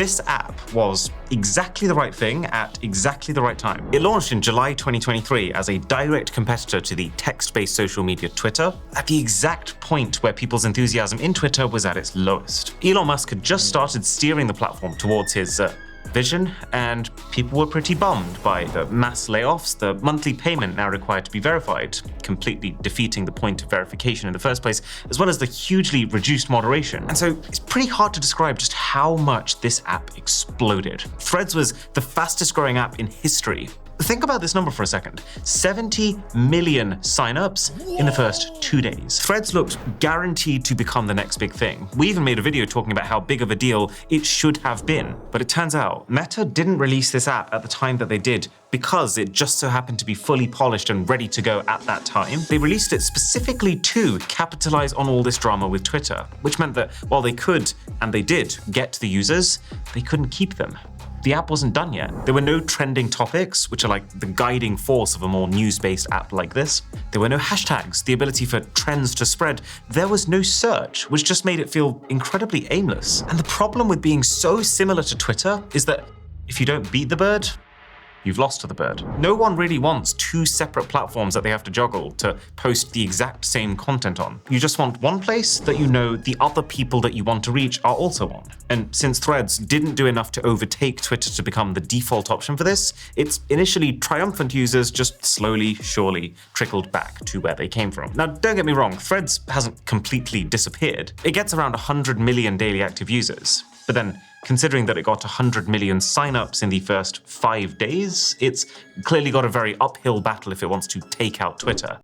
This app was exactly the right thing at exactly the right time. It launched in July 2023 as a direct competitor to the text-based social media Twitter, at the exact point where people's enthusiasm in Twitter was at its lowest. Elon Musk had just started steering the platform towards his vision, and people were pretty bummed by the mass layoffs, the monthly payment now required to be verified, completely defeating the point of verification in the first place, as well as the hugely reduced moderation. And so it's pretty hard to describe just how much this app exploded. Threads was the fastest growing app in history. Think about this number for a second. 70 million signups in the first 2 days. Threads looked guaranteed to become the next big thing. We even made a video talking about how big of a deal it should have been. But it turns out Meta didn't release this app at the time that they did because it just so happened to be fully polished and ready to go at that time. They released it specifically to capitalize on all this drama with Twitter, which meant that while they could, and they did, get the users, they couldn't keep them. The app wasn't done yet. There were no trending topics, which are like the guiding force of a more news-based app like this. There were no hashtags, the ability for trends to spread. There was no search, which just made it feel incredibly aimless. And the problem with being so similar to Twitter is that if you don't beat the bird, you've lost to the bird. No one really wants two separate platforms that they have to juggle to post the exact same content on. You just want one place that you know the other people that you want to reach are also on. And since Threads didn't do enough to overtake Twitter to become the default option for this, its initially triumphant users just slowly, surely trickled back to where they came from. Now, don't get me wrong, Threads hasn't completely disappeared. It gets around 100 million daily active users. But then, considering that it got 100 million signups in the first 5 days, it's clearly got a very uphill battle if it wants to take out Twitter.